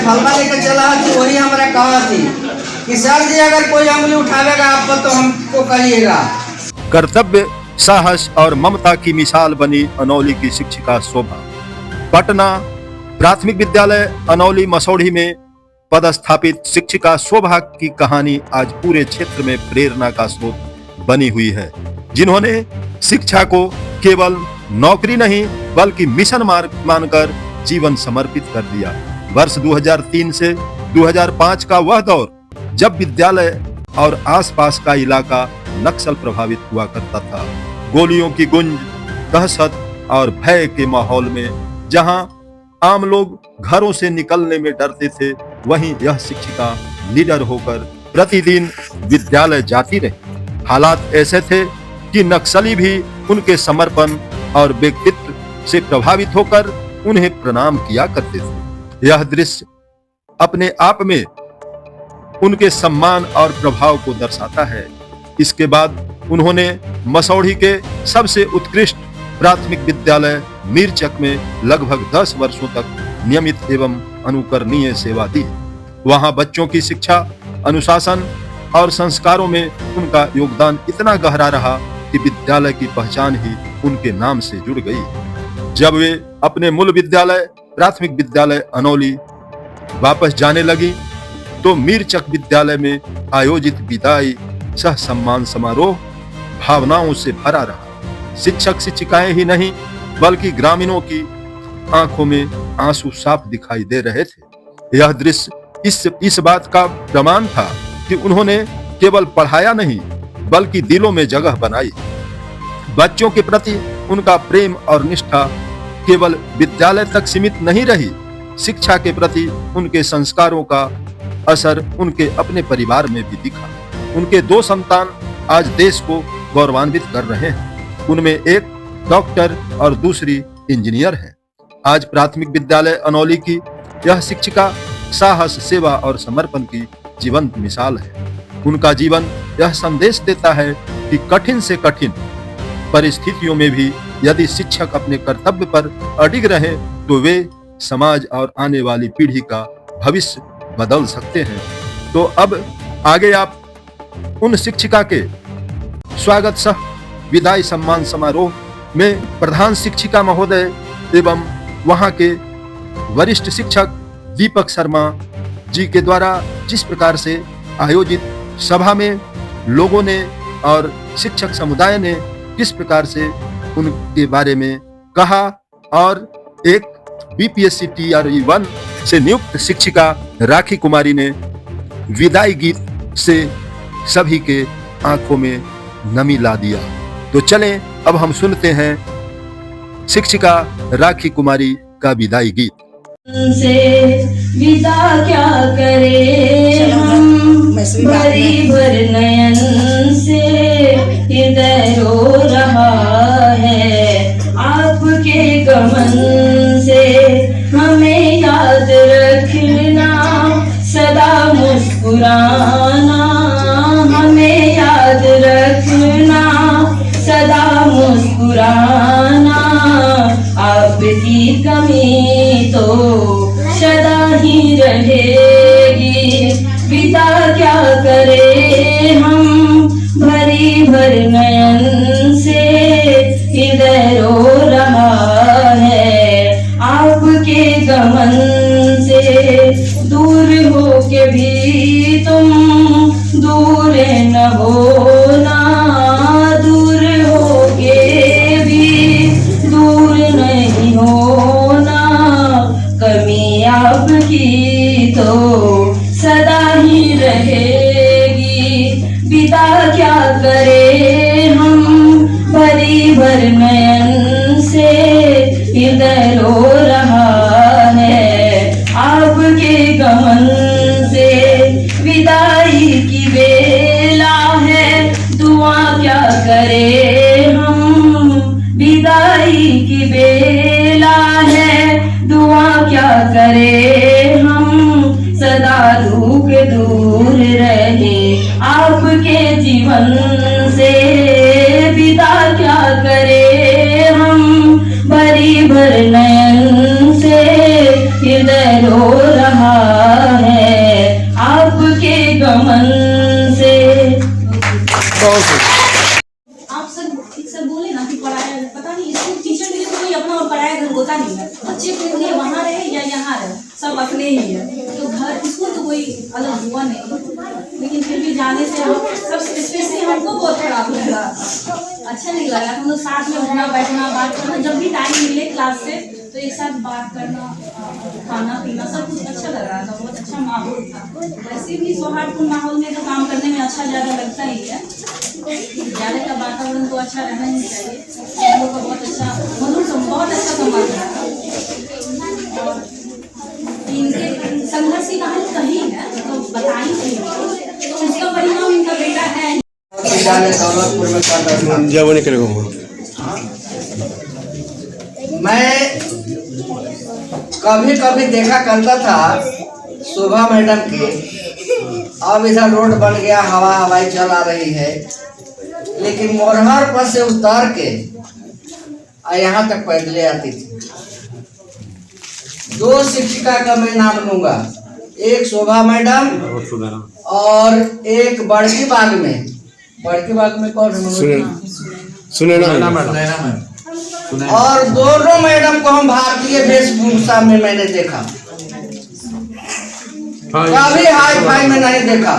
फलवा लेकर चला तो वही हमारा कहा थी कि सर जी अगर कोई उंगली उठावेगा आपको तो हमको कहिएगा। कर्तव्य, साहस और ममता की मिसाल बनी अनौली की शिक्षिका शोभा। पटना प्राथमिक विद्यालय अनौली मसौढ़ी में पदस्थापित शिक्षिका शोभा की कहानी आज पूरे क्षेत्र में प्रेरणा का स्रोत बनी हुई है, जिन्होंने शिक्षा को केवल नौकरी नहीं बल्कि मिशन मार्ग मानकर जीवन समर्पित कर दिया। वर्ष 2003 से 2005 का वह दौर जब विद्यालय और आसपास का इलाका नक्सल प्रभावित हुआ करता था। गोलियों की गुंज, दहशत और भय के माहौल में जहां आम लोग घरों से निकलने में डरते थे, वहीं यह शिक्षिका लीडर होकर प्रतिदिन विद्यालय जाती रही। हालात ऐसे थे कि नक्सली भी उनके समर्पण और व्यक्तित्व से प्रभावित होकर उन्हें प्रणाम किया करते थे। यह दृश्य अपने आप में उनके सम्मान और प्रभाव को दर्शाता है। इसके बाद उन्होंने मसौढ़ी के सबसे उत्कृष्ट प्राथमिक विद्यालय मीरचक में लगभग 10 वर्षों तक नियमित एवं अनुकरणीय सेवा दी। वहां बच्चों की शिक्षा, अनुशासन और संस्कारों में उनका योगदान इतना गहरा रहा कि विद्यालय की पहचान ही उनके नाम से जुड़ गई। जब वे अपने मूल विद्यालय प्राथमिक विद्यालय अनौली वापस जाने लगी तो मीरचक विद्यालय में आयोजित विदाई सह सम्मान समारोह भावनाओं से भरा रहा। शिक्षक शिक्षिकाएं ही नहीं बल्कि ग्रामीणों की आंखों में आंसू साफ दिखाई दे रहे थे। यह दृश्य इस बात का प्रमाण था कि उन्होंने केवल पढ़ाया नहीं बल्कि दिलों में जगह बनाई। बच्चों के प्रति उनका प्रेम और निष्ठा केवल विद्यालय तक सीमित नहीं रही। शिक्षा के प्रति उनके संस्कारों का असर उनके अपने परिवार में भी दिखा। उनके 2 संतान आज देश को गौरवान्वित कर रहे हैं। उनमें एक डॉक्टर और दूसरी इंजीनियर है। आज प्राथमिक विद्यालय अनौली की यह शिक्षिका साहस, सेवा और समर्पण की जीवंत मिसाल है। उनका जीवन यह संदेश देता है कि कठिन से कठिन परिस्थितियों में भी यदि शिक्षक अपने कर्तव्य पर अडिग रहे तो वे समाज और आने वाली पीढ़ी का भविष्य बदल सकते हैं। तो अब आगे आप उन शिक्षिका के स्वागत सह विदाई सम्मान समारोह में प्रधान शिक्षिका महोदय एवं वहां के वरिष्ठ शिक्षक दीपक शर्मा जी के द्वारा जिस प्रकार से आयोजित सभा में लोगों ने और शिक्षक समुदाय ने किस प्रकार से उनके बारे में कहा और एक बीपीएससी TRE 1 से नियुक्त शिक्षिका राखी कुमारी ने विदाई गीत से सभी के आंखों में नमी ला दिया। तो चलें अब हम सुनते हैं शिक्षिका राखी कुमारी का विदाई गीत। से विदा क्या करे हम, भरी भर नयन से हृदय रो रहा है। आपके गमन से हमें याद रखना, सदा मुस्कुराना, हमें याद रखना, सदा मुस्कुराना। आपकी कमी तो सदा ही रहेगी, विदा क्या करे हम, भरी भर नयन से हृदय रो रहा है। आपके गमन से दूर हो के भी तुम दूर न होना, दूर हो के भी दूर नहीं होना। कमी आपकी तो सदा ही रहेगी, विदा क्या करे हम, भरी भर नयन से हृदय रो रहा है। आपके गमन से विदाई की बेला है, दुआ क्या करे हम, विदाई की बेला है, दुआ क्या करे हम, सदा दुख दूर रहे आपके जीवन से। विदा क्या करे हम, भरी भर नयन से हृदय रो रहा है आपके गमन से। आप सब एक सब बोले ना कि पढ़ाया, पता नहीं स्कूल टीचर के लिए तो कोई अपना और पढ़ाया घर होता नहीं है। बच्चे के लिए वहाँ रहे या यहाँ रहे, सब अपने ही है। तो घर स्कूल तो कोई अलग हुआ नहीं, लेकिन फिर भी जाने से हम सब स्पेशली हमको बहुत खराब लगा, अच्छा नहीं लगा। हम लोग साथ में उठना बैठना बात करना, जब भी टाइम मिले क्लास से तो एक साथ बात करना, खाना पीना सब कुछ अच्छा लग रहा था, बहुत अच्छा माहौल था। वैसे भी सौहार्दपूर्ण माहौल में तो काम करने में अच्छा ज़्यादा लगता ही है। विद्यालय का वातावरण तो अच्छा रहना ही चाहिए। हम लोग का बहुत अच्छा मधुर बहुत अच्छा संवाद रहा। और इनके संघर्ष की कहानी कही है तो बताई थी, तो उसका परिणाम इनका बेटा है। विद्यालय दौलतपुर में करता था। जब नहीं करेगा मैं कभी कभी देखा करता था शोभा मैडम के। अब इधर रोड बन गया, हवाई चल आ रही है, लेकिन मोरहर पर से उतर के यहाँ तक पैदल आती थी। 2 शिक्षिका का मैं नाम लूंगा, एक शोभा मैडम और एक बड़की बाग में कौन सुने ना और दोनों मैडम को हम भारतीय वेशभूषा में मैंने देखा, कभी हाई फाई में नहीं देखा।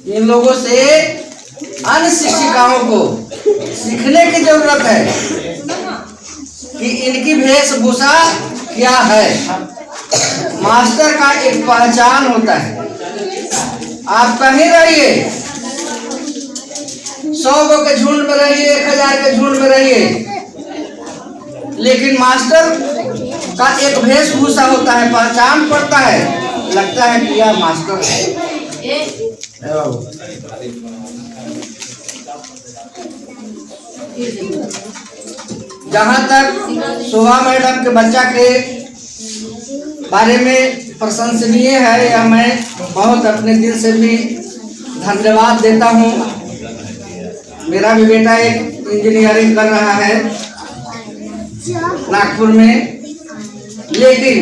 इन लोगों से अन्य शिक्षिकाओं को सीखने की जरूरत है कि इनकी वेशभूषा क्या है। मास्टर का एक पहचान होता है। आप कहीं रहिए, 100 के झुंड में रहिए, 1000 के झुंड में रहिए, लेकिन मास्टर का एक वेशभूषा होता है, पहचान पड़ता है, लगता है कि यह मास्टर है। जहाँ तक शोभा मैडम के बच्चा के बारे में प्रशंसनीय है, या मैं बहुत अपने दिल से भी धन्यवाद देता हूँ। मेरा भी बेटा एक इंजीनियरिंग कर रहा है नागपुर में, लेकिन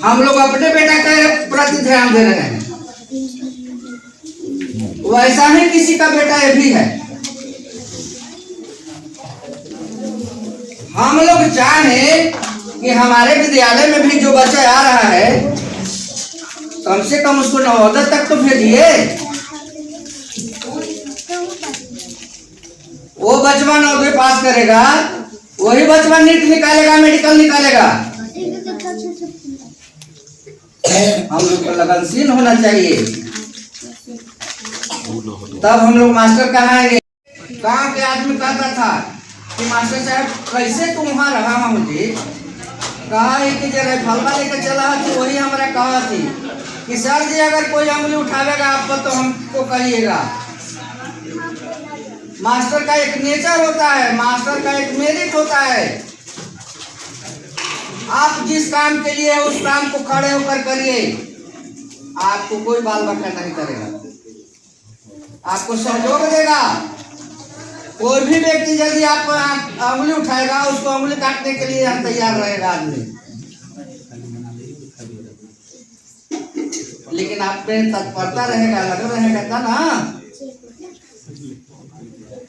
हम लोग अपने बेटा के प्रति ध्यान दे रहे हैं। वैसा ही किसी का बेटा ये भी है। हम लोग चाहें कि हमारे विद्यालय में भी जो बच्चा आ रहा है, कम से कम उसको नवोदय तक तो भेजिए। वो बचवा नवोदय पास करेगा, वही बचवा नीट निकालेगा, मेडिकल निकालेगा। हम लोग को लगनशील होना चाहिए, तब हम लोग मास्टर कहाएंगे। गांव के आदमी कहता था कि मास्टर साहब कैसे तुम वहाँ रहा मुझे, कहा कि जरा फलवा लेकर चला तो वही हमारा कहा थी कि सर जी अगर कोई उंगली उठावेगा आप पर तो हमको कहिएगा। मास्टर का एक नेचर होता है, मास्टर का एक मेरिट होता है। आप जिस काम के लिए उस काम को खड़े होकर करिए, आपको कोई बाल बच्चा नहीं करेगा, आपको सहयोग देगा। कोई भी व्यक्ति यदि आप उंगली उठाएगा, उसको उंगली काटने के लिए हम तैयार रहेगा आदमी, लेकिन आप पे तत्परता रहेगा, लगा रहेगा था ना।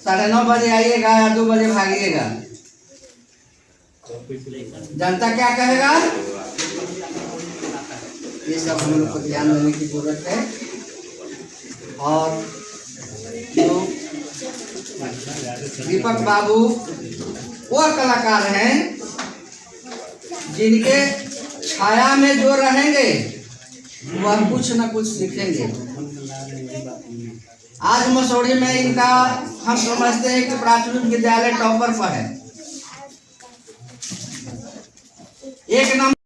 9:30 बजे आइएगा या 2 बजे भागिएगा, जनता क्या कहेगा? ये सब हम लोग को ध्यान देने की जरूरत है। और जो दीपक बाबू वो कलाकार हैं जिनके छाया में जो रहेंगे वह कुछ न कुछ सीखेंगे। आज मसौढ़ी में इनका हम समझते हैं कि प्राथमिक विद्यालय टॉपर पर है, 1 नंबर।